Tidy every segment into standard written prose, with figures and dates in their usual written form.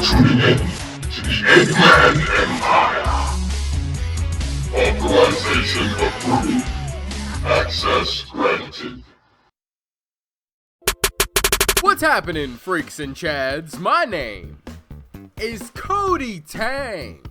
now tuning in to the Eggman Empire. Authorization approved. Access granted. What's happening, freaks and chads? My name is KotyTang.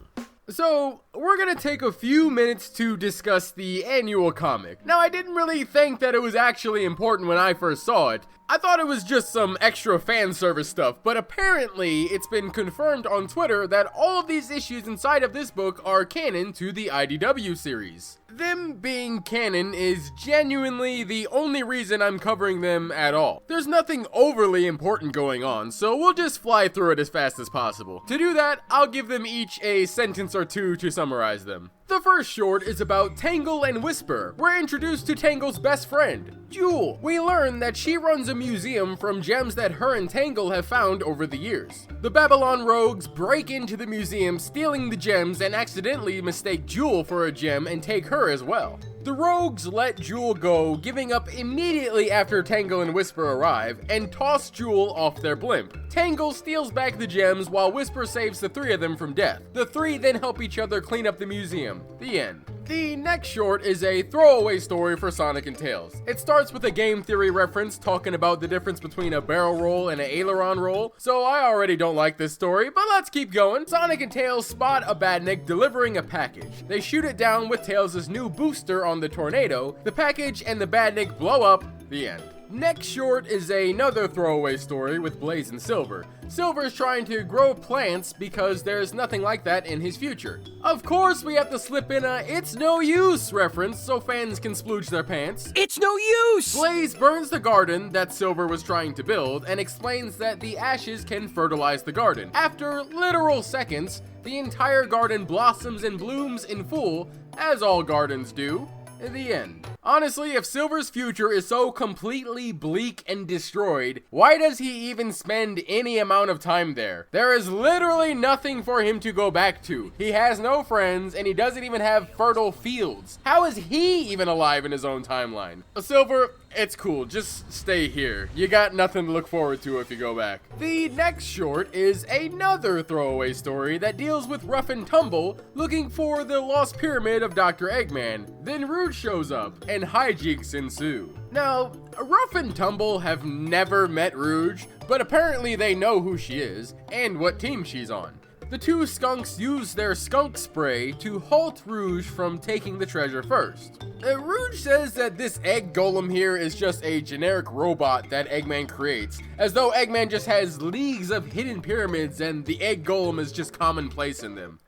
So, we're gonna take a few minutes to discuss the annual comic. Now, I didn't really think that it was actually important when I first saw it. I thought it was just some extra fan service stuff, but apparently it's been confirmed on Twitter that all of these issues inside of this book are canon to the IDW series. Them being canon is genuinely the only reason I'm covering them at all. There's nothing overly important going on, so we'll just fly through it as fast as possible. To do that, I'll give them each a sentence or two to summarize them. The first short is about Tangle and Whisper. We're introduced to Tangle's best friend, Jewel. We learn that she runs a museum from gems that her and Tangle have found over the years. The Babylon rogues break into the museum, stealing the gems, and accidentally mistake Jewel for a gem and take her as well. The rogues let Jewel go, giving up immediately after Tangle and Whisper arrive, and toss Jewel off their blimp. Tangle steals back the gems while Whisper saves the three of them from death. The three then help each other clean up the museum. The end. The next short is a throwaway story for Sonic and Tails. It starts with a game theory reference talking about the difference between a barrel roll and an aileron roll, so I already don't like this story, but let's keep going. Sonic and Tails spot a badnik delivering a package. They shoot it down with Tails' new booster on the tornado. The package and the badnik blow up. The end. Next short is another throwaway story with Blaze and Silver. Silver's trying to grow plants because there's nothing like that in his future. Of course, we have to slip in a "it's no use" reference so fans can splooge their pants. It's no use! Blaze burns the garden that Silver was trying to build and explains that the ashes can fertilize the garden. After literal seconds, the entire garden blossoms and blooms in full, as all gardens do. The end. Honestly, if Silver's future is so completely bleak and destroyed, why does he even spend any amount of time there? There is literally nothing for him to go back to. He has no friends, and he doesn't even have fertile fields. How is he even alive in his own timeline? Silver, it's cool, just stay here. You got nothing to look forward to if you go back. The next short is another throwaway story that deals with Rough and Tumble looking for the lost pyramid of Dr. Eggman. Then Rouge shows up, and hijinks ensue. Now, Rough and Tumble have never met Rouge, but apparently they know who she is, and what team she's on. The two skunks use their skunk spray to halt Rouge from taking the treasure first. Rouge says that this egg golem here is just a generic robot that Eggman creates, as though Eggman just has leagues of hidden pyramids and the egg golem is just commonplace in them.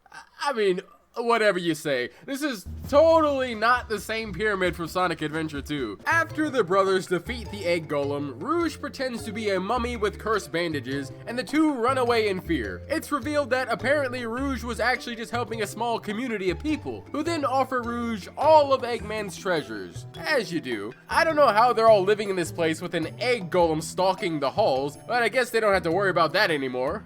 I mean, whatever you say, this is totally not the same pyramid from Sonic Adventure 2. After the brothers defeat the egg golem, Rouge pretends to be a mummy with cursed bandages, and the two run away in fear. It's revealed that apparently Rouge was actually just helping a small community of people, who then offer Rouge all of Eggman's treasures. As you do. I don't know how they're all living in this place with an egg golem stalking the halls, but I guess they don't have to worry about that anymore.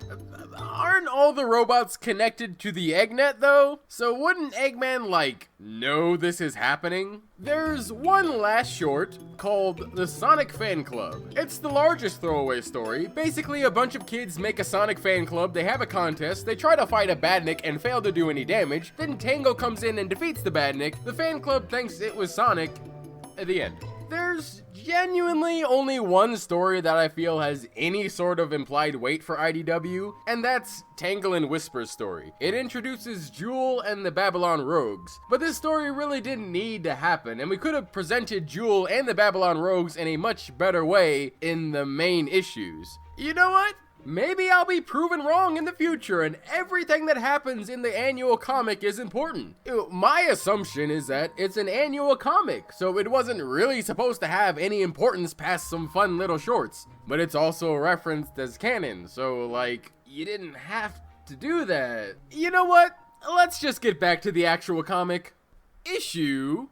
Aren't all the robots connected to the Eggnet though? So wouldn't Eggman, like, know this is happening? There's one last short called The Sonic Fan Club. It's the largest throwaway story. Basically, a bunch of kids make a Sonic fan club, they have a contest, they try to fight a badnik and fail to do any damage, then Tango comes in and defeats the badnik, the fan club thinks it was Sonic. At the end. There's genuinely only one story that I feel has any sort of implied weight for IDW, and that's Tangle and Whisper's story. It introduces Jewel and the Babylon rogues, but this story really didn't need to happen, and we could have presented Jewel and the Babylon rogues in a much better way in the main issues. You know what? Maybe I'll be proven wrong in the future and everything that happens in the annual comic is important. My assumption is that it's an annual comic, so it wasn't really supposed to have any importance past some fun little shorts. But it's also referenced as canon, so like, you didn't have to do that. You know what? Let's just get back to the actual comic. Issue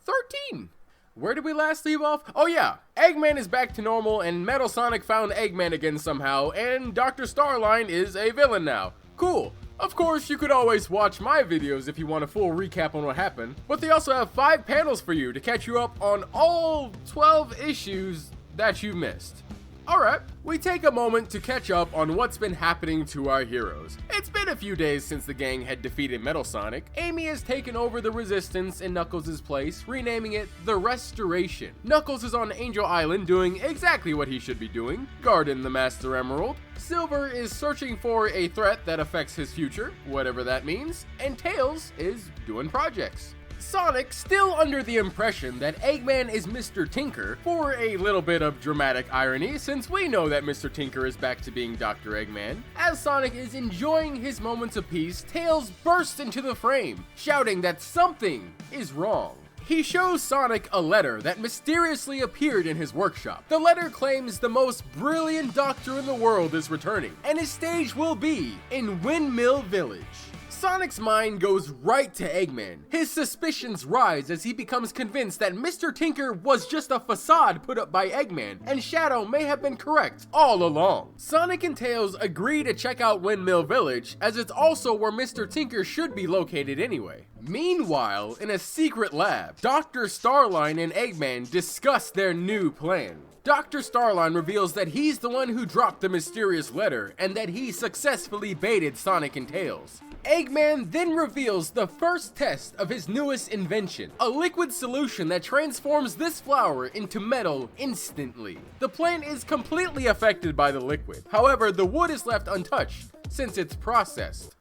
13. Where did we last leave off? Oh yeah, Eggman is back to normal and Metal Sonic found Eggman again somehow, and Dr. Starline is a villain now. Cool. Of course, you could always watch my videos if you want a full recap on what happened, but they also have 5 panels for you to catch you up on all 12 issues that you missed. Alright, we take a moment to catch up on what's been happening to our heroes. It's been a few days since the gang had defeated Metal Sonic. Amy has taken over the Resistance in Knuckles' place, renaming it the Restoration. Knuckles is on Angel Island doing exactly what he should be doing, guarding the Master Emerald. Silver is searching for a threat that affects his future, whatever that means, and Tails is doing projects. Sonic, still under the impression that Eggman is Mr. Tinker, for a little bit of dramatic irony since we know that Mr. Tinker is back to being Dr. Eggman. As Sonic is enjoying his moments of peace, Tails bursts into the frame, shouting that something is wrong. He shows Sonic a letter that mysteriously appeared in his workshop. The letter claims the most brilliant doctor in the world is returning, and his stage will be in Windmill Village. Sonic's mind goes right to Eggman. His suspicions rise as he becomes convinced that Mr. Tinker was just a facade put up by Eggman, and Shadow may have been correct all along. Sonic and Tails agree to check out Windmill Village, as it's also where Mr. Tinker should be located anyway. Meanwhile, in a secret lab, Dr. Starline and Eggman discuss their new plan. Dr. Starline reveals that he's the one who dropped the mysterious letter, and that he successfully baited Sonic and Tails. Eggman then reveals the first test of his newest invention, a liquid solution that transforms this flower into metal instantly. The plant is completely affected by the liquid. However, the wood is left untouched since it's processed.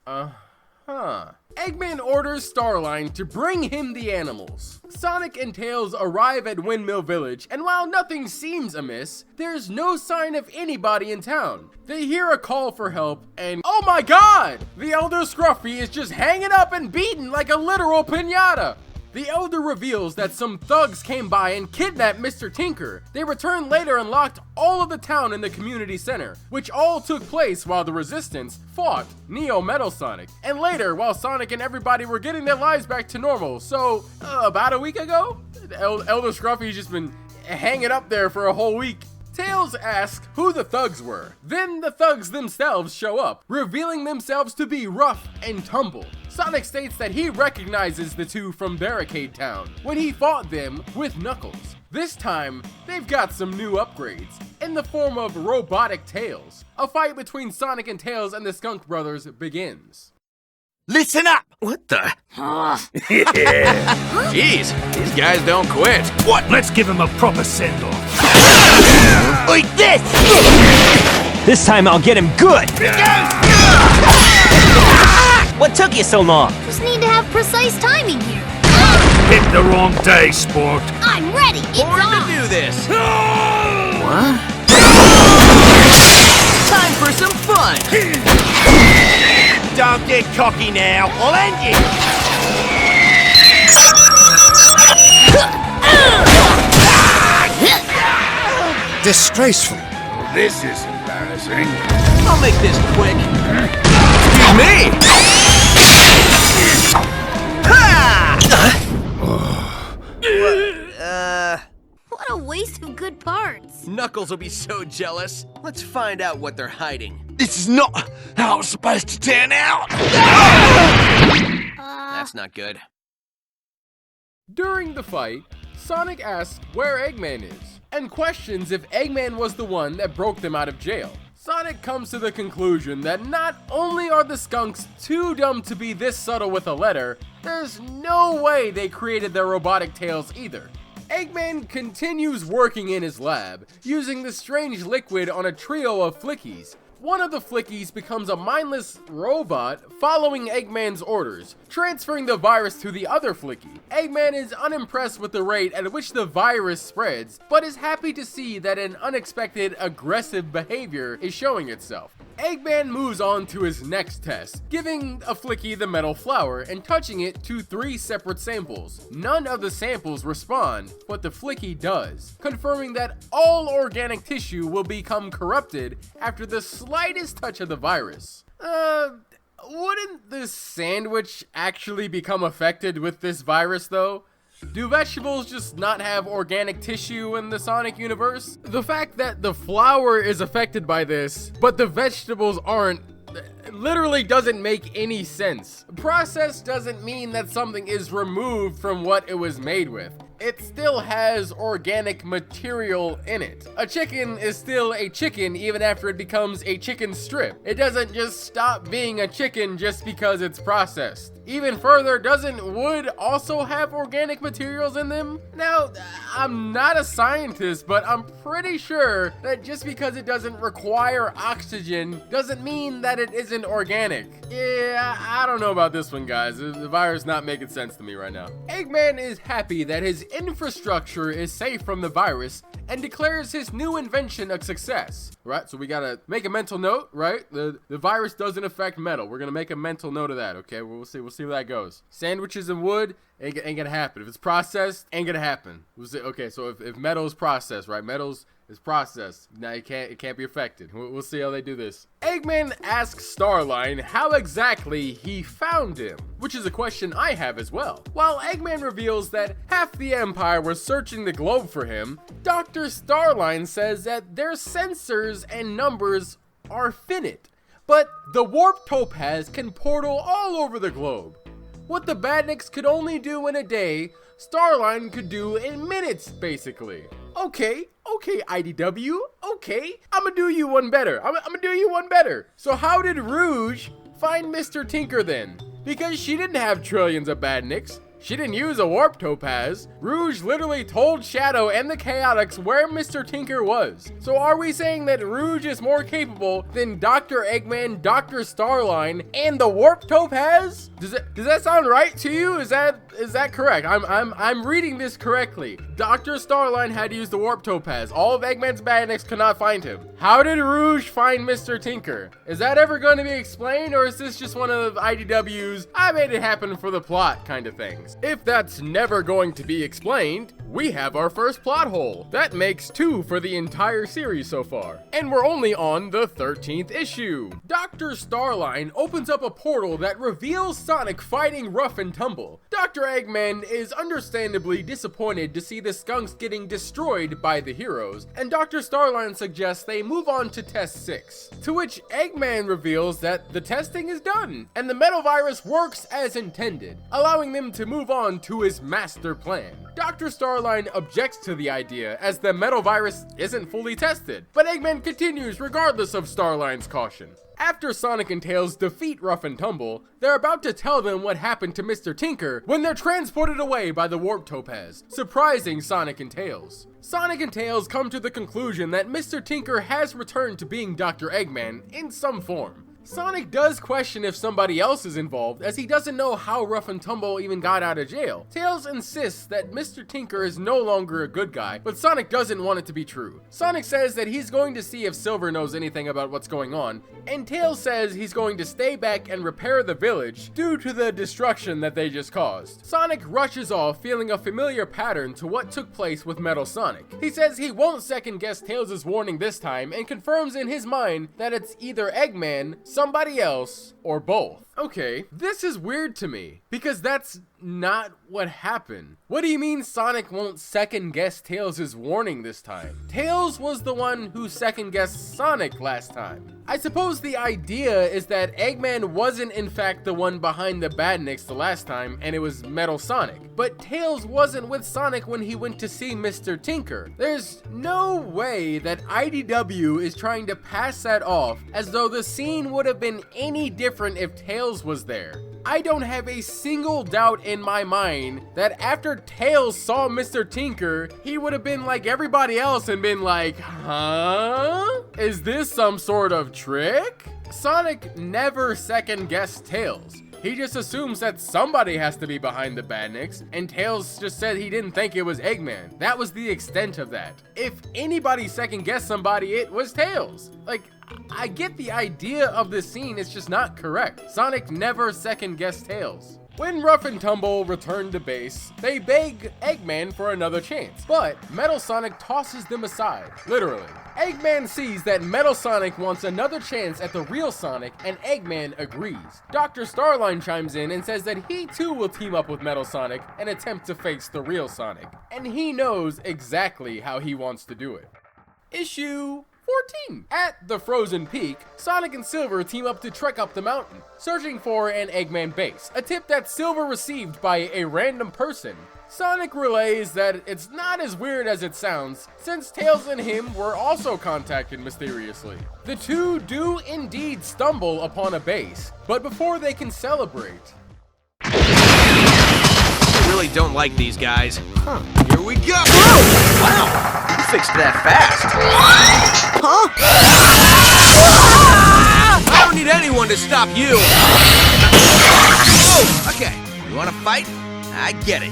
Eggman orders Starline to bring him the animals. Sonic and Tails arrive at Windmill Village, and while nothing seems amiss, there's no sign of anybody in town. They hear a call for help, and oh my god! The Elder Scruffy is just hanging up and beaten like a literal piñata! The Elder reveals that some thugs came by and kidnapped Mr. Tinker. They returned later and locked all of the town in the community center, which all took place while the Resistance fought Neo Metal Sonic. And later, while Sonic and everybody were getting their lives back to normal. So, about a week ago, the Elder Scruffy's just been hanging up there for a whole week. Tails asks who the thugs were. Then the thugs themselves show up, revealing themselves to be Rough and Tumble. Sonic states that he recognizes the two from Barricade Town when he fought them with Knuckles. This time, they've got some new upgrades in the form of robotic tails. A fight between Sonic and Tails and the Skunk Brothers begins. Listen up! What the? Jeez, these guys don't quit. What? Let's give him a proper send-off. Like this! This time I'll get him good! What took you so long? Just need to have precise timing here. Hit the wrong day, sport. I'm ready. It's Born to on. do this! What? Time for some fun! Don't get cocky now, I'll end you! Disgraceful. This is embarrassing. I'll make this quick. Excuse me! What a waste of good parts. Knuckles will be so jealous. Let's find out what they're hiding. This is not how it's supposed to turn out. That's not good. During the fight, Sonic asks where Eggman is, and questions if Eggman was the one that broke them out of jail. Sonic comes to the conclusion that not only are the skunks too dumb to be this subtle with a letter, there's no way they created their robotic tails either. Eggman continues working in his lab, using the strange liquid on a trio of flickies. One of the flickies becomes a mindless robot following Eggman's orders, transferring the virus to the other flicky. Eggman is unimpressed with the rate at which the virus spreads, but is happy to see that an unexpected aggressive behavior is showing itself. Eggman moves on to his next test, giving a flicky the metal flower and touching it to 3 separate samples. None of the samples respond, but the flicky does, confirming that all organic tissue will become corrupted after the slightest touch of the virus. Wouldn't this sandwich actually become affected with this virus though? Do vegetables just not have organic tissue in the Sonic universe? The fact that the flower is affected by this, but the vegetables aren't, literally doesn't make any sense. Process doesn't mean that something is removed from what it was made with. it still has organic material in it. A chicken is still a chicken even after it becomes a chicken strip. It doesn't just stop being a chicken just because it's processed. Even further, doesn't wood also have organic materials in them? Now, I'm not a scientist, but I'm pretty sure that just because it doesn't require oxygen doesn't mean that it isn't organic. Yeah, I don't know about this one, guys. The virus not making sense to me right now. Eggman is happy that his infrastructure is safe from the virus and declares his new invention a success. Right, so we gotta make a mental note, right? The virus doesn't affect metal. We're gonna make a mental note of that, okay? We'll see where that goes. Sandwiches and wood ain't gonna happen. If it's processed, ain't gonna happen. We'll see. Okay, so if metal is processed, right? Metals is processed. Now it can't be affected. We'll see how they do this. Eggman asks Starline how exactly he found him, which is a question I have as well. While Eggman reveals that half the Empire was searching the globe for him, Dr. Starline says that their sensors and numbers are finite. But the warp topaz can portal all over the globe. What the Badniks could only do in a day, Starline could do in minutes, basically. Okay, IDW, okay, I'ma do you one better. I'ma do you one better. So how did Rouge find Mr. Tinker then? Because she didn't have trillions of Badniks. She didn't use a warp topaz. Rouge literally told Shadow and the Chaotix where Mr. Tinker was. So are we saying that Rouge is more capable than Dr. Eggman, Dr. Starline, and the warp topaz? Does that sound right to you? Is that correct? I'm reading this correctly. Dr. Starline had to use the warp topaz. All of Eggman's Badniks could not find him. How did Rouge find Mr. Tinker? Is that ever going to be explained, or is this just one of IDW's I made it happen for the plot kind of things? If that's never going to be explained, we have our first plot hole. That makes 2 for the entire series so far. And we're only on the 13th issue. Dr. Starline opens up a portal that reveals Sonic fighting Rough and Tumble. Dr. Eggman is understandably disappointed to see the skunks getting destroyed by the heroes, and Dr. Starline suggests they move on to test 6. To which Eggman reveals that the testing is done, and the metal virus works as intended, allowing them to move on to his master plan. Dr. Starline objects to the idea as the metal virus isn't fully tested, but Eggman continues regardless of Starline's caution. After Sonic and Tails defeat Rough and Tumble, they're about to tell them what happened to Mr. Tinker when they're transported away by the warp topaz, surprising Sonic and Tails. Sonic and Tails come to the conclusion that Mr. Tinker has returned to being Dr. Eggman in some form. Sonic does question if somebody else is involved, as he doesn't know how Rough and Tumble even got out of jail. Tails insists that Mr. Tinker is no longer a good guy, but Sonic doesn't want it to be true. Sonic says that he's going to see if Silver knows anything about what's going on, and Tails says he's going to stay back and repair the village due to the destruction that they just caused. Sonic rushes off, feeling a familiar pattern to what took place with Metal Sonic. He says he won't second guess Tails' warning this time, and confirms in his mind that it's either Eggman, somebody else, or both. Okay, this is weird to me, because that's not what happened. What do you mean Sonic won't second guess Tails' warning this time? Tails was the one who second guessed Sonic last time. I suppose the idea is that Eggman wasn't in fact the one behind the Badniks the last time, and it was Metal Sonic. But Tails wasn't with Sonic when he went to see Mr. Tinker. There's no way that IDW is trying to pass that off as though the scene would have been any different if Tails was there. I don't have a single doubt in my mind that after Tails saw Mr. Tinker, he would have been like everybody else and been like, huh? Is this some sort of trick? Sonic never second-guessed Tails. He just assumes that somebody has to be behind the Badniks, and Tails just said he didn't think it was Eggman. That was the extent of that. If anybody second-guessed somebody, it was Tails. Like, I get the idea of this scene, it's just not correct. Sonic never second-guessed Tails. When Rough and Tumble return to base, they beg Eggman for another chance, but Metal Sonic tosses them aside, literally. Eggman sees that Metal Sonic wants another chance at the real Sonic, and Eggman agrees. Dr. Starline chimes in and says that he too will team up with Metal Sonic and attempt to face the real Sonic, and he knows exactly how he wants to do it. Issue 14. At the Frozen Peak, Sonic and Silver team up to trek up the mountain, searching for an Eggman base, a tip that Silver received by a random person. Sonic relays that it's not as weird as it sounds, since Tails and him were also contacted mysteriously. The two do indeed stumble upon a base, but before they can celebrate... I really don't like these guys. Here we go! Whoa! Wow! You fixed that fast. I don't need anyone to stop you. Oh, okay. You want to fight? I get it.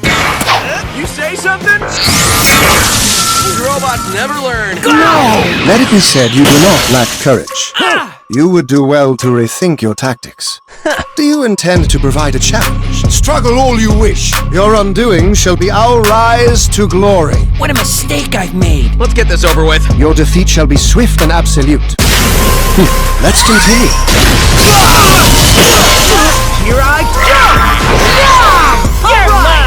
You say something? These robots never learn. Let it be said you do not lack courage. You would do well to rethink your tactics. Do you intend to provide a challenge? Struggle all you wish. Your undoing shall be our rise to glory. What a mistake I've made! Let's get this over with. Your defeat shall be swift and absolute. Let's continue. Here I go! You're mine!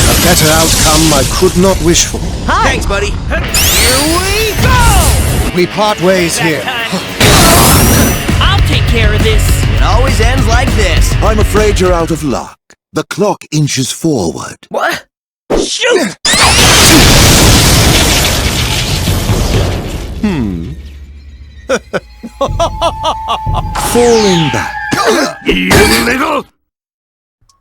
A better outcome I could not wish for. Thanks, buddy. Here we go! We part ways here. I'll take care of this. It always ends like this. I'm afraid you're out of luck. The clock inches forward. What? Shoot! Falling back. You little...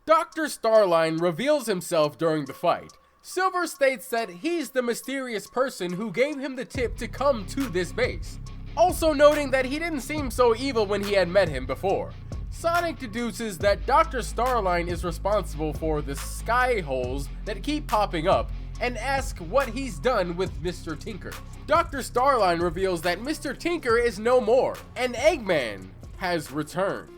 Dr. Starline reveals himself during the fight. Silver states that he's the mysterious person who gave him the tip to come to this base, also noting that he didn't seem so evil when he had met him before. Sonic deduces that Dr. Starline is responsible for the sky holes that keep popping up, and asks what he's done with Mr. Tinker. Dr. Starline reveals that Mr. Tinker is no more, and Eggman has returned.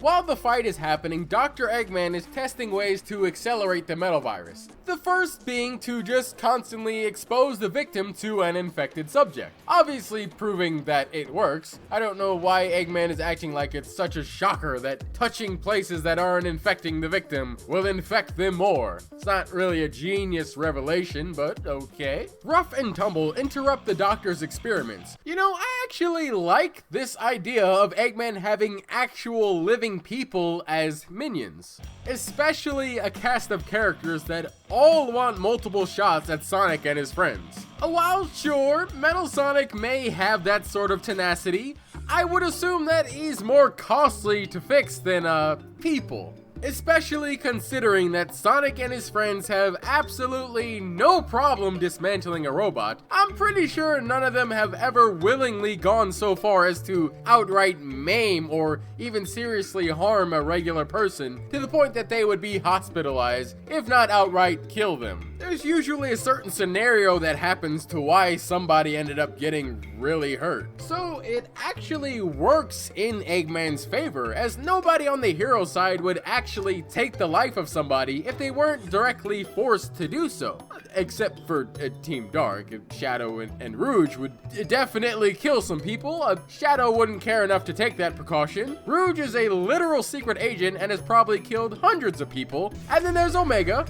While the fight is happening, Dr. Eggman is testing ways to accelerate the metal virus. The first being to just constantly expose the victim to an infected subject, obviously proving that it works. I don't know why Eggman is acting like it's such a shocker that touching places that aren't infecting the victim will infect them more. It's not really a genius revelation, but okay. Rough and Tumble interrupt the doctor's experiments. You know, I actually like this idea of Eggman having actual living people as minions, especially a cast of characters that all want multiple shots at Sonic and his friends. While sure, Metal Sonic may have that sort of tenacity, I would assume that he's more costly to fix than people. Especially considering that Sonic and his friends have absolutely no problem dismantling a robot. I'm pretty sure none of them have ever willingly gone so far as to outright maim or even seriously harm a regular person to the point that they would be hospitalized, if not outright kill them. There's usually a certain scenario that happens to why somebody ended up getting really hurt. So it actually works in Eggman's favor, as nobody on the hero side would actually take the life of somebody if they weren't directly forced to do so. Except for Team Dark. Shadow and Rouge would definitely kill some people. Shadow wouldn't care enough to take that precaution. Rouge is a literal secret agent and has probably killed hundreds of people. And then there's Omega.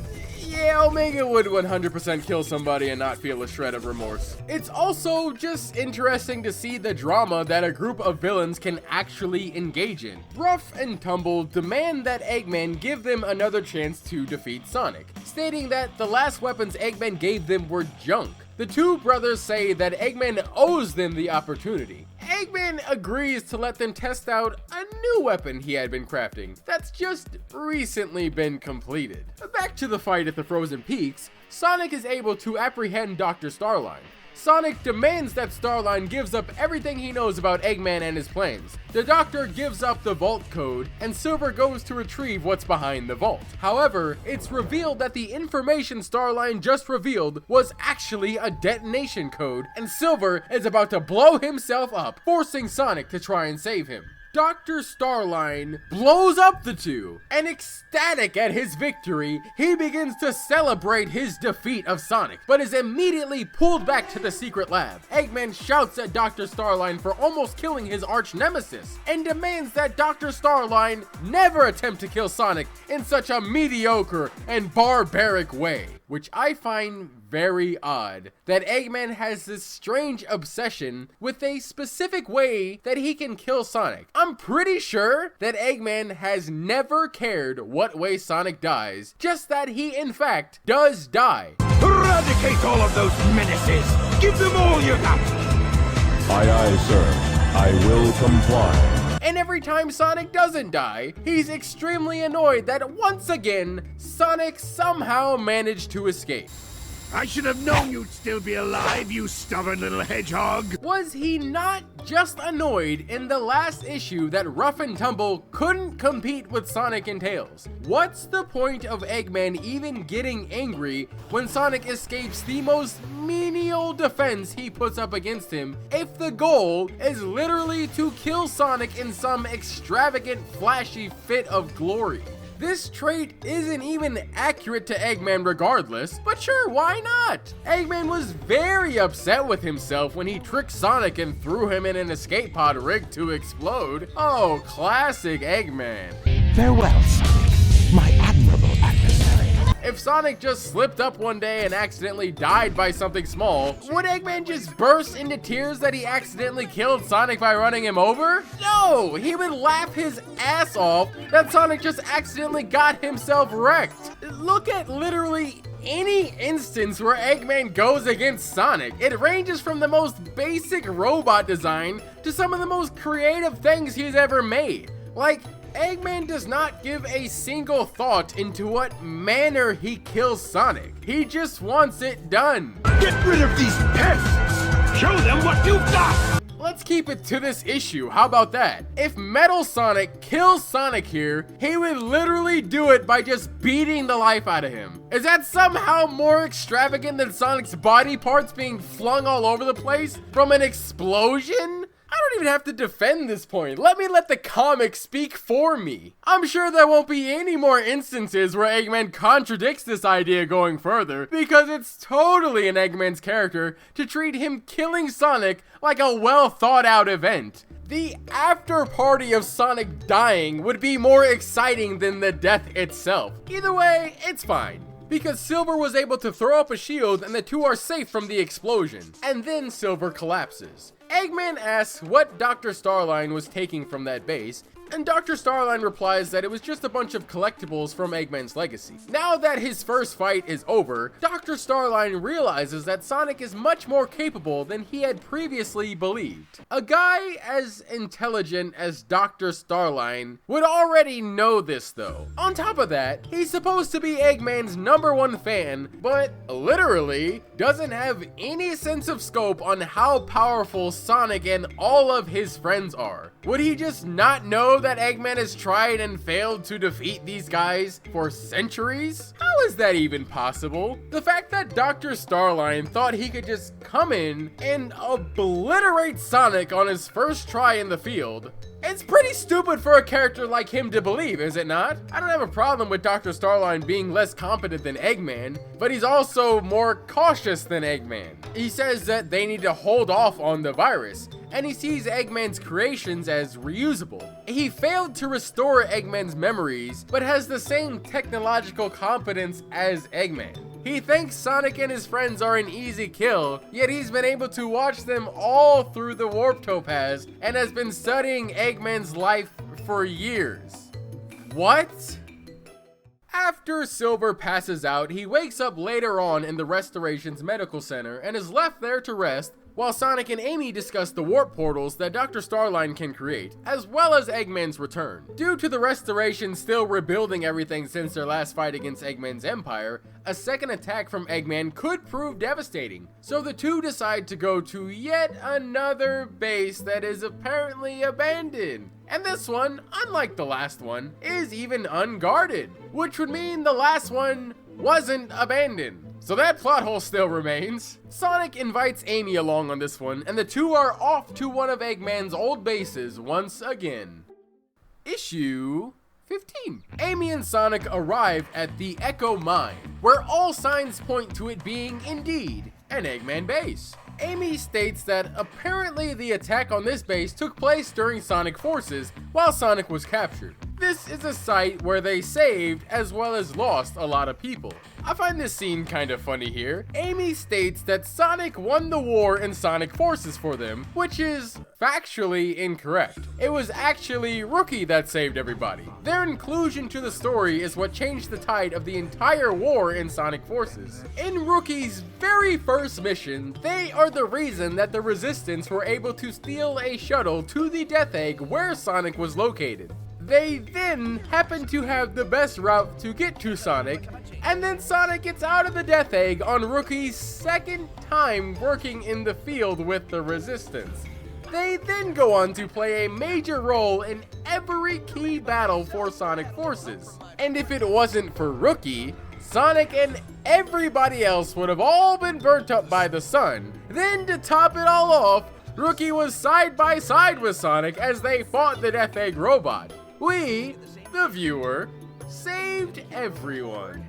Yeah, Omega would 100% kill somebody and not feel a shred of remorse. It's also just interesting to see the drama that a group of villains can actually engage in. Rough and Tumble demand that Eggman give them another chance to defeat Sonic, stating that the last weapons Eggman gave them were junk. The two brothers say that Eggman owes them the opportunity. Eggman agrees to let them test out a new weapon he had been crafting that's just recently been completed. Back to the fight at the Frozen Peaks, Sonic is able to apprehend Dr. Starline. Sonic demands that Starline gives up everything he knows about Eggman and his plans. The Doctor gives up the vault code, and Silver goes to retrieve what's behind the vault. However, it's revealed that the information Starline just revealed was actually a detonation code, and Silver is about to blow himself up, forcing Sonic to try and save him. Dr. Starline blows up the two, and ecstatic at his victory, he begins to celebrate his defeat of Sonic, but is immediately pulled back to the secret lab. Eggman shouts at Dr. Starline for almost killing his arch nemesis, and demands that Dr. Starline never attempt to kill Sonic in such a mediocre and barbaric way. which I find very odd, that Eggman has this strange obsession with a specific way that he can kill Sonic. I'm pretty sure that Eggman has never cared what way Sonic dies, just that he in fact does die. Eradicate all of those menaces! Give them all you got! Aye, aye, sir. I will comply. And every time Sonic doesn't die, he's extremely annoyed that once again, Sonic somehow managed to escape. I should have known you'd still be alive, you stubborn little hedgehog! Was he not just annoyed in the last issue that Rough and Tumble couldn't compete with Sonic and Tails? What's the point of Eggman even getting angry when Sonic escapes the most menial defense he puts up against him if the goal is literally to kill Sonic in some extravagant, flashy fit of glory? This trait isn't even accurate to Eggman regardless, but sure, why not? Eggman was very upset with himself when he tricked Sonic and threw him in an escape pod rigged to explode. Oh, classic Eggman. Farewell, Sonic, my admirable adversary. If Sonic just slipped up one day and accidentally died by something small, would Eggman just burst into tears that he accidentally killed Sonic by running him over? No, he would laugh his ass off that Sonic just accidentally got himself wrecked. Look at literally any instance where Eggman goes against Sonic. It ranges from the most basic robot design to some of the most creative things he's ever made. Like, Eggman does not give a single thought into what manner he kills Sonic. He just wants it done. Get rid of these pests! Show them what you've got! Let's keep it to this issue, how about that? If Metal Sonic kills Sonic here, he would literally do it by just beating the life out of him. Is that somehow more extravagant than Sonic's body parts being flung all over the place from an explosion? I don't even have to defend this point. Let the comic speak for me. I'm sure there won't be any more instances where Eggman contradicts this idea going further, because it's totally in Eggman's character to treat him killing Sonic like a well thought out event. The after party of Sonic dying would be more exciting than the death itself. Either way, it's fine, because Silver was able to throw up a shield and the two are safe from the explosion. And then Silver collapses. Eggman asks what Dr. Starline was taking from that base, and Dr. Starline replies that it was just a bunch of collectibles from Eggman's legacy. Now that his first fight is over, Dr. Starline realizes that Sonic is much more capable than he had previously believed. A guy as intelligent as Dr. Starline would already know this though. On top of that, he's supposed to be Eggman's #1 fan, but literally doesn't have any sense of scope on how powerful Sonic and all of his friends are. Would he just not know that Eggman has tried and failed to defeat these guys for centuries? How is that even possible? The fact that Dr. Starline thought he could just come in and obliterate Sonic on his first try in the field, it's pretty stupid for a character like him to believe, is it not? I don't have a problem with Dr. Starline being less competent than Eggman, but he's also more cautious than Eggman. He says that they need to hold off on the virus, and he sees Eggman's creations as reusable. He failed to restore Eggman's memories, but has the same technological competence as Eggman. He thinks Sonic and his friends are an easy kill, yet he's been able to watch them all through the Warp Topaz and has been studying Eggman's life for years. What? After Silver passes out, he wakes up later on in the Restoration's medical center and is left there to rest while Sonic and Amy discuss the warp portals that Dr. Starline can create, as well as Eggman's return. Due to the Restoration still rebuilding everything since their last fight against Eggman's empire, a second attack from Eggman could prove devastating, so the two decide to go to yet another base that is apparently abandoned. And this one, unlike the last one, is even unguarded, which would mean the last one wasn't abandoned. So that plot hole still remains. Sonic invites Amy along on this one, and the two are off to one of Eggman's old bases once again. Issue 15. Amy and Sonic arrive at the Echo Mine, where all signs point to it being indeed an Eggman base. Amy states that apparently the attack on this base took place during Sonic Forces while Sonic was captured. This is a site where they saved as well as lost a lot of people. I find this scene kind of funny here. Amy states that Sonic won the war in Sonic Forces for them, which is factually incorrect. It was actually Rookie that saved everybody. Their inclusion to the story is what changed the tide of the entire war in Sonic Forces. In Rookie's very first mission, they are the reason that the Resistance were able to steal a shuttle to the Death Egg where Sonic was located. They then happen to have the best route to get to Sonic, and then Sonic gets out of the Death Egg on Rookie's second time working in the field with the Resistance. They then go on to play a major role in every key battle for Sonic Forces. And if it wasn't for Rookie, Sonic and everybody else would have all been burnt up by the sun. Then to top it all off, Rookie was side by side with Sonic as they fought the Death Egg robot. We, the viewer, saved everyone.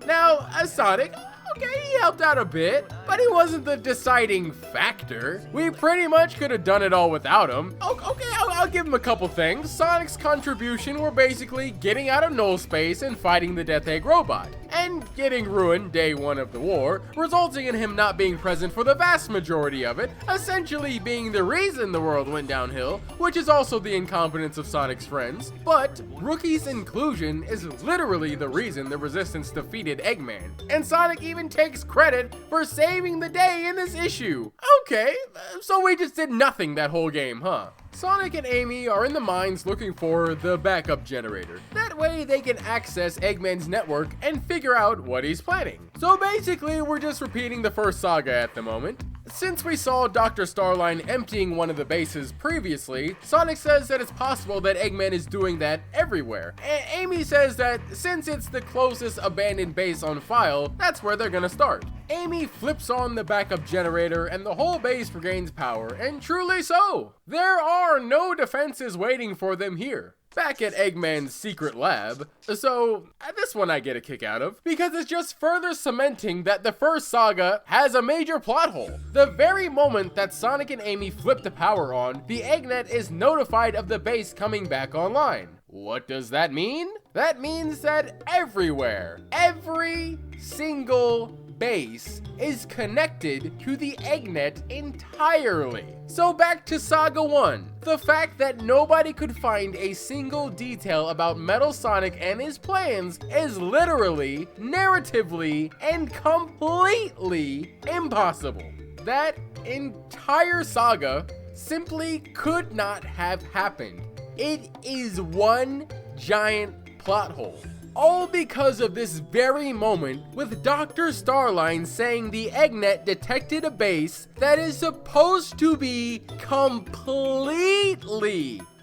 Now, as Sonic, okay, he helped out a bit, but he wasn't the deciding factor. We pretty much could have done it all without him. Okay, I'll give him a couple things. Sonic's contribution were basically getting out of null space and fighting the Death Egg robot, and getting ruined day one of the war, resulting in him not being present for the vast majority of it, essentially being the reason the world went downhill, which is also the incompetence of Sonic's friends. But Rookie's inclusion is literally the reason the Resistance defeated Eggman, and Sonic even takes credit for saving the day in this issue. Okay, so we just did nothing that whole game, huh? Sonic and Amy are in the mines looking for the backup generator. That way they can access Eggman's network and figure out what he's planning. So basically, we're just repeating the first saga at the moment. Since we saw Dr. Starline emptying one of the bases previously, Sonic says that it's possible that Eggman is doing that everywhere. Amy says that since it's the closest abandoned base on file, that's where they're gonna start. Amy flips on the backup generator and the whole base regains power, and truly so. There are no defenses waiting for them here. Back at Eggman's secret lab, so this one I get a kick out of, because it's just further cementing that the first saga has a major plot hole. The very moment that Sonic and Amy flip the power on, the Eggnet is notified of the base coming back online. What does that mean? That means that everywhere, every single base is connected to the Eggnet entirely. So back to Saga 1. The fact that nobody could find a single detail about Metal Sonic and his plans is literally, narratively, and completely impossible. That entire saga simply could not have happened. It is one giant plot hole. All because of this very moment with Dr. Starline saying the Eggnet detected a base that is supposed to be completely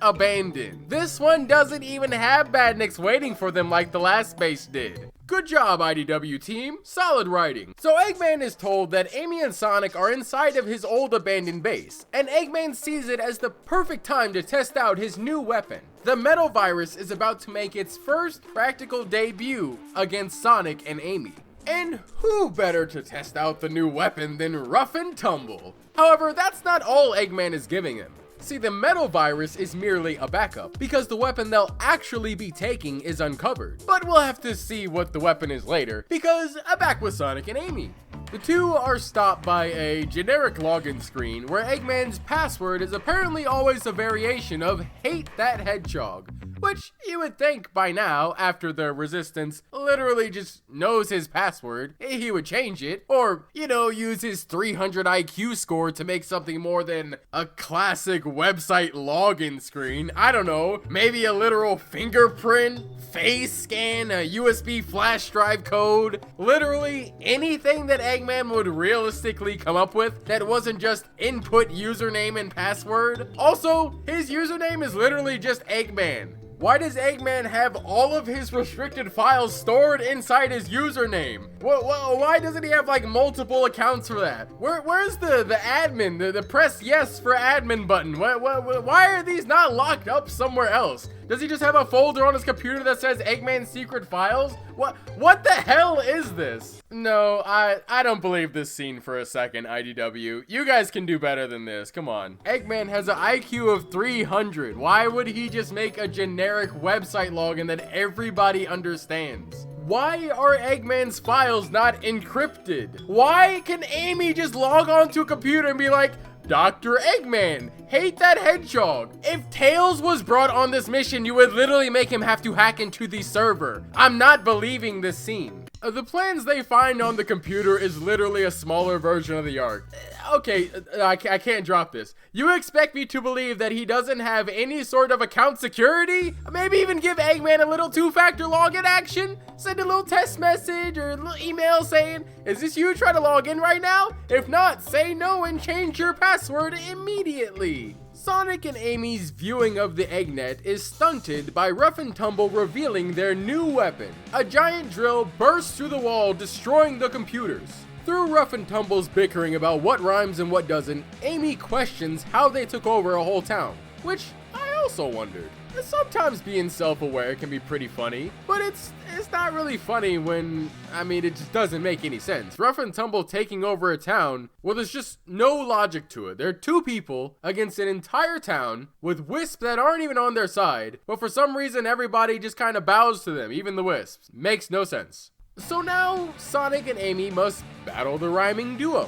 abandoned. This one doesn't even have badniks waiting for them like the last base did. Good job, IDW team. Solid writing. So Eggman is told that Amy and Sonic are inside of his old abandoned base, and Eggman sees it as the perfect time to test out his new weapon. The Metal Virus is about to make its first practical debut against Sonic and Amy. And who better to test out the new weapon than Rough and Tumble? However, that's not all Eggman is giving him. See, the Metal Virus is merely a backup, because the weapon they'll actually be taking is uncovered. But we'll have to see what the weapon is later, because I'm back with Sonic and Amy. The two are stopped by a generic login screen where Eggman's password is apparently always a variation of "Hate That Hedgehog," which you would think by now, after the Resistance literally just knows his password, he would change it, or, you know, use his 300 IQ score to make something more than a classic website login screen. I don't know, maybe a literal fingerprint, face scan, a USB flash drive code, literally anything that Eggman would realistically come up with that wasn't just input username and password. Also, his username is literally just Eggman. Why does Eggman have all of his restricted files stored inside his username? Why doesn't he have like multiple accounts for that? Where's the admin, the press yes for admin button? Why are these not locked up somewhere else? Does he just have a folder on his computer that says Eggman secret files? What the hell is this? No, I don't believe this scene for a second, IDW. You guys can do better than this, come on. Eggman has an IQ of 300. Why would he just make a generic generic website login that everybody understands? Why are Eggman's files not encrypted? Why can Amy just log onto a computer and be like, Dr. Eggman, hate that hedgehog? If Tails was brought on this mission, you would literally make him have to hack into the server. I'm not believing this scene. The plans they find on the computer is literally a smaller version of the Ark. Okay, I can't drop this. You expect me to believe that he doesn't have any sort of account security? Maybe even give Eggman a little two-factor login action? Send a little test message or a little email saying, is this you trying to log in right now? If not, say no and change your password immediately. Sonic and Amy's viewing of the Eggnet is stunted by Rough and Tumble revealing their new weapon. A giant drill bursts through the wall, destroying the computers. Through Rough and Tumble's bickering about what rhymes and what doesn't, Amy questions how they took over a whole town, which I also wondered. Sometimes being self-aware can be pretty funny, but it's not really funny when, it just doesn't make any sense. Rough and Tumble taking over a town, well, there's just no logic to it. They're two people against an entire town with wisps that aren't even on their side, but for some reason everybody just kind of bows to them, even the wisps. Makes no sense. So now, Sonic and Amy must battle the rhyming duo.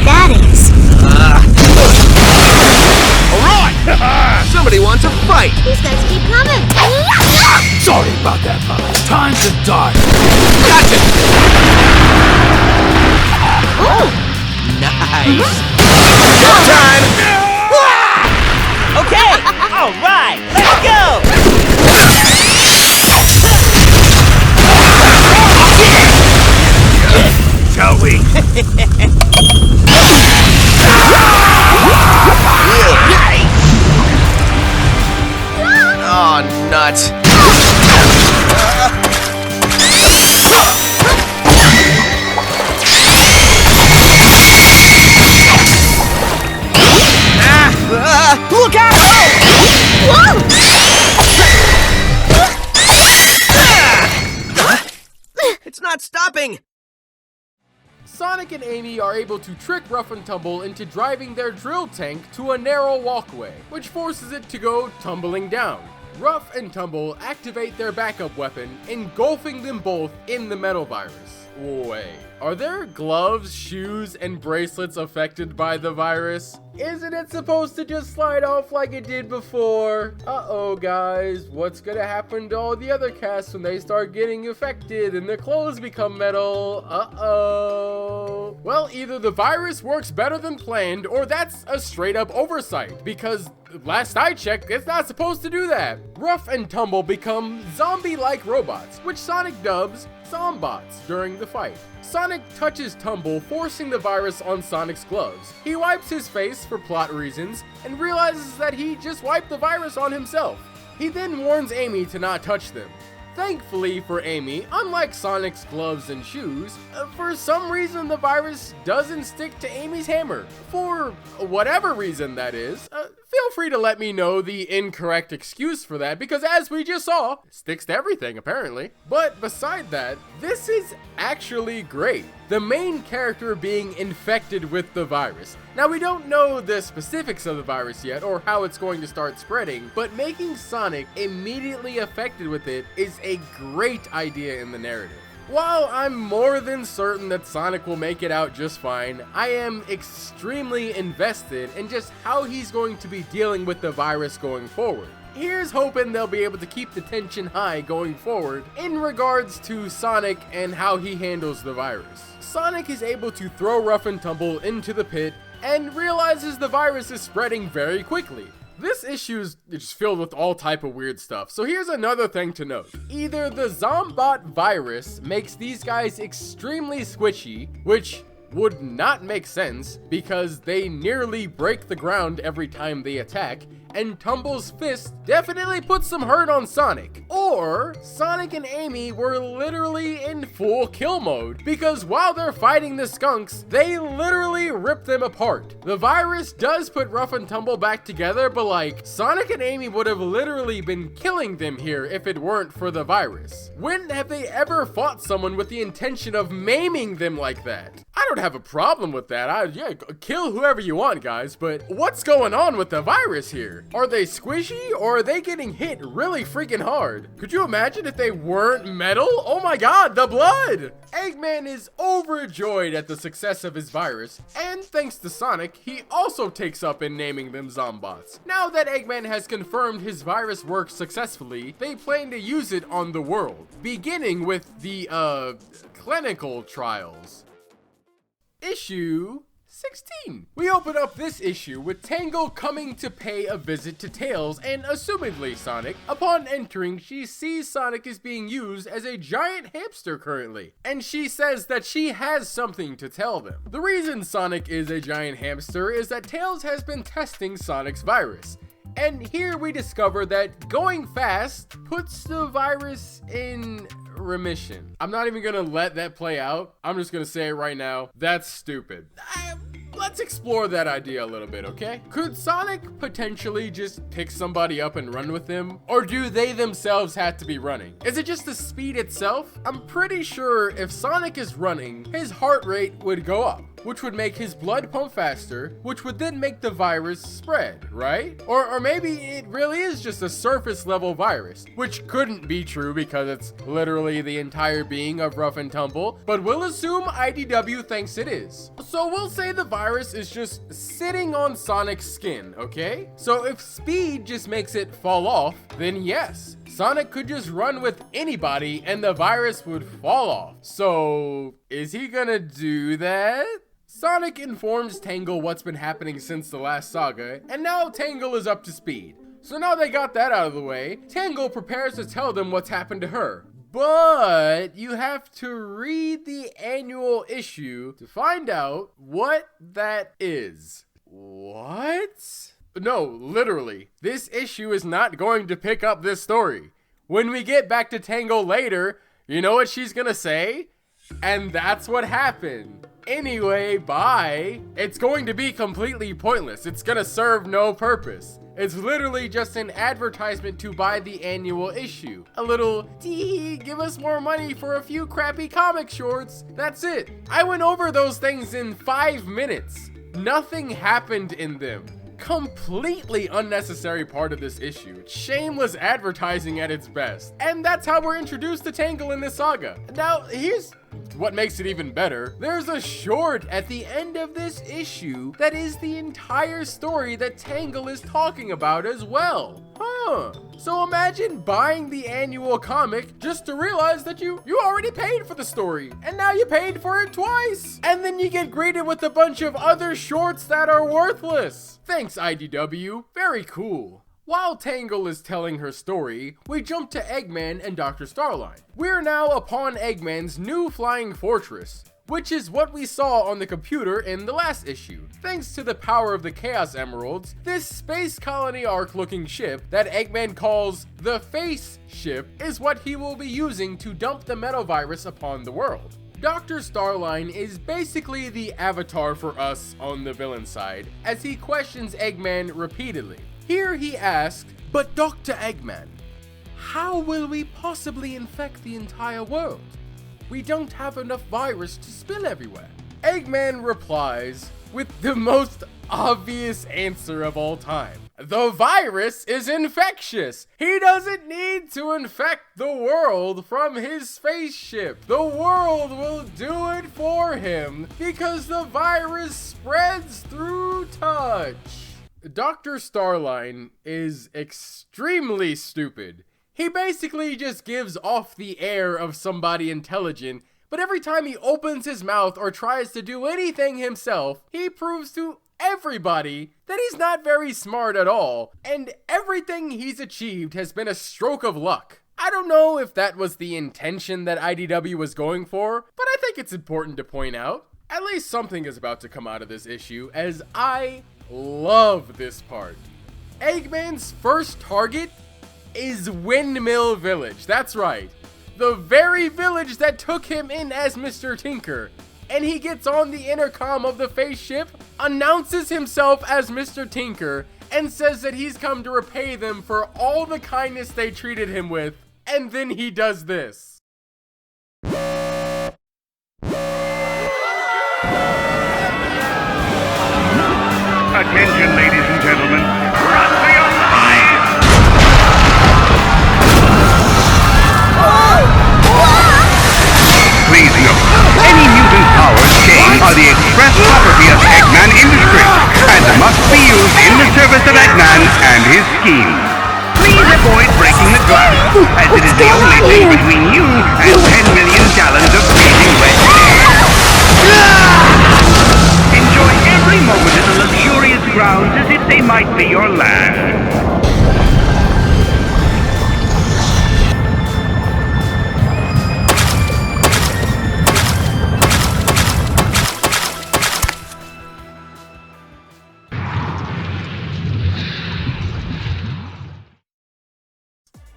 That is. Alright! Somebody wants a fight! These guys keep coming. Sorry about that, fella. Time to die. Gotcha! Oh! Nice! Showtime! Okay, alright, let's go! Shall we? Oh, nuts. Look out! Whoa! It's not stopping! Sonic and Amy are able to trick Rough and Tumble into driving their drill tank to a narrow walkway, which forces it to go tumbling down. Rough and Tumble activate their backup weapon, engulfing them both in the Metal Virus. Wait, are their gloves, shoes, and bracelets affected by the virus? Isn't it supposed to just slide off like it did before? Uh-oh, guys, what's gonna happen to all the other casts when they start getting affected and their clothes become metal? Uh-oh. Well, either the virus works better than planned, or that's a straight-up oversight, because last I checked, it's not supposed to do that. Rough and Tumble become zombie-like robots, which Sonic dubs Zombots during the fight. Sonic touches Tumble, forcing the virus on Sonic's gloves. He wipes his face for plot reasons and realizes that he just wiped the virus on himself. He then warns Amy to not touch them. Thankfully for Amy, unlike Sonic's gloves and shoes, for some reason the virus doesn't stick to Amy's hammer. For whatever reason that is, feel free to let me know the incorrect excuse for that, because as we just saw, it sticks to everything apparently. But beside that, this is actually great. The main character being infected with the virus. Now, we don't know the specifics of the virus yet or how it's going to start spreading, but making Sonic immediately affected with it is a great idea in the narrative. While I'm more than certain that Sonic will make it out just fine, I am extremely invested in just how he's going to be dealing with the virus going forward. Here's hoping they'll be able to keep the tension high going forward in regards to Sonic and how he handles the virus. Sonic is able to throw Rough and Tumble into the pit and realizes the virus is spreading very quickly. This issue is just filled with all type of weird stuff, so here's another thing to note. Either the Zombot virus makes these guys extremely squishy, which would not make sense because they nearly break the ground every time they attack, and Tumble's fist definitely put some hurt on Sonic. Or Sonic and Amy were literally in full kill mode, because while they're fighting the skunks, they literally rip them apart. The virus does put Rough and Tumble back together, but like, Sonic and Amy would have literally been killing them here if it weren't for the virus. When have they ever fought someone with the intention of maiming them like that? I don't have a problem with that. Yeah, kill whoever you want, guys, but what's going on with the virus here? Are they squishy, or are they getting hit really freaking hard? Could you imagine if they weren't metal? Oh my god, the blood! Eggman is overjoyed at the success of his virus, and thanks to Sonic, he also takes up in naming them Zombots. Now that Eggman has confirmed his virus works successfully, they plan to use it on the world, beginning with the, clinical trials. Issue 16. We open up this issue with Tangle coming to pay a visit to Tails and assumedly Sonic. Upon entering, she sees Sonic is being used as a giant hamster currently, and she says that she has something to tell them. The reason Sonic is a giant hamster is that Tails has been testing Sonic's virus. And here we discover that going fast puts the virus in remission. I'm not even gonna let that play out. I'm just gonna say it right now. That's stupid. Let's explore that idea a little bit, okay? Could Sonic potentially just pick somebody up and run with them? Or do they themselves have to be running? Is it just the speed itself? I'm pretty sure if Sonic is running, his heart rate would go up, which would make his blood pump faster, which would then make the virus spread, right? Or maybe it really is just a surface level virus, which couldn't be true because it's literally the entire being of Rough and Tumble, but we'll assume IDW thinks it is. So we'll say the virus is just sitting on Sonic's skin, okay? So if speed just makes it fall off, then yes, Sonic could just run with anybody and the virus would fall off. So is he gonna do that? Sonic informs Tangle what's been happening since the last saga, and now Tangle is up to speed. So now they got that out of the way, Tangle prepares to tell them what's happened to her. But you have to read the annual issue to find out what that is. What? No, literally, this issue is not going to pick up this story. When we get back to Tangle later, you know what she's gonna say? And that's what happened. Anyway, bye. It's going to be completely pointless. It's gonna serve no purpose. It's literally just an advertisement to buy the annual issue. A little, tee, give us more money for a few crappy comic shorts. That's it. I went over those things in 5 minutes. Nothing happened in them. Completely unnecessary part of this issue. Shameless advertising at its best. And that's how we're introduced to Tangle in this saga. Now, here's what makes it even better. There's a short at the end of this issue that is the entire story that Tangle is talking about as well. So imagine buying the annual comic just to realize that you already paid for the story, and now you paid for it twice. And then you get greeted with a bunch of other shorts that are worthless. Thanks, IDW. Very cool. While Tangle is telling her story, we jump to Eggman and Dr. Starline. We're now upon Eggman's new flying fortress, which is what we saw on the computer in the last issue. Thanks to the power of the Chaos Emeralds, this space colony arc looking ship that Eggman calls the Face Ship is what he will be using to dump the metal virus upon the world. Dr. Starline is basically the avatar for us on the villain side, as he questions Eggman repeatedly. Here he asked, "But Dr. Eggman, how will we possibly infect the entire world? We don't have enough virus to spill everywhere." Eggman replies with the most obvious answer of all time. The virus is infectious. He doesn't need to infect the world from his spaceship. The world will do it for him because the virus spreads through touch. Dr. Starline is extremely stupid. He basically just gives off the air of somebody intelligent, but every time he opens his mouth or tries to do anything himself, he proves to everybody that he's not very smart at all, and everything he's achieved has been a stroke of luck. I don't know if that was the intention that IDW was going for, but I think it's important to point out. At least something is about to come out of this issue, as I love this part. Eggman's first target is Windmill Village. That's right. The very village that took him in as Mr. Tinker. And he gets on the intercom of the face ship, announces himself as Mr. Tinker, and says that he's come to repay them for all the kindness they treated him with. And then he does this. Attention, ladies and gentlemen. Run for your lives! Please note, any mutant powers gained are the express property of Eggman Industries and must be used in the service of Eggman and his scheme. Please avoid breaking the glass, as it is the only thing between you and 10 million gallons of freezing wet air. Enjoy every moment in the luxurious grounds as if they might be your last.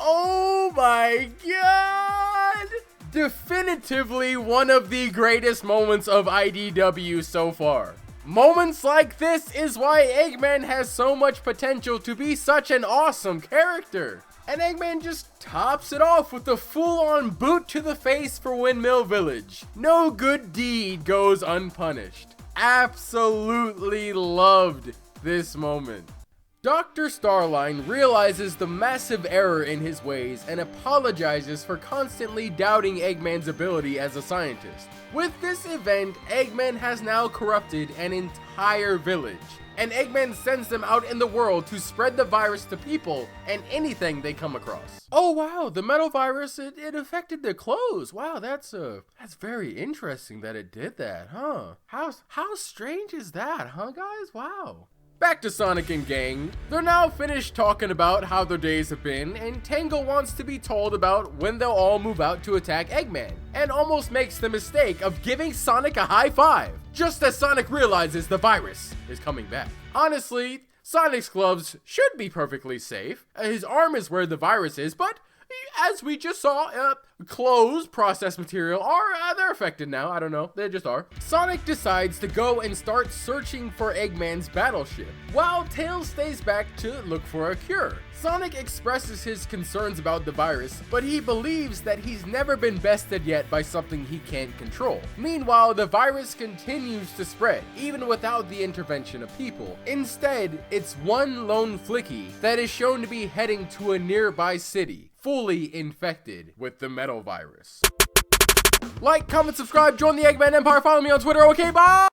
Oh my god! Definitively one of the greatest moments of IDW so far. Moments like this is why Eggman has so much potential to be such an awesome character. And Eggman just tops it off with a full-on boot to the face for Windmill Village. No good deed goes unpunished. Absolutely loved this moment. Dr. Starline realizes the massive error in his ways and apologizes for constantly doubting Eggman's ability as a scientist. With this event, Eggman has now corrupted an entire village, and Eggman sends them out in the world to spread the virus to people and anything they come across. Oh wow, the metal virus, it affected their clothes. Wow, that's very interesting that it did that, huh? How strange is that, huh guys? Wow. Back to Sonic and gang. They're now finished talking about how their days have been, and Tangle wants to be told about when they'll all move out to attack Eggman, and almost makes the mistake of giving Sonic a high five, just as Sonic realizes the virus is coming back. Honestly, Sonic's gloves should be perfectly safe. His arm is where the virus is, but as we just saw, clothes, processed material, they're affected now. I don't know, they just are. Sonic decides to go and start searching for Eggman's battleship, while Tails stays back to look for a cure. Sonic expresses his concerns about the virus, but he believes that he's never been bested yet by something he can't control. Meanwhile, the virus continues to spread, even without the intervention of people. Instead, it's one lone Flicky that is shown to be heading to a nearby city, fully infected with the metal virus. Like, comment, subscribe, join the Eggman Empire, follow me on Twitter, okay, bye!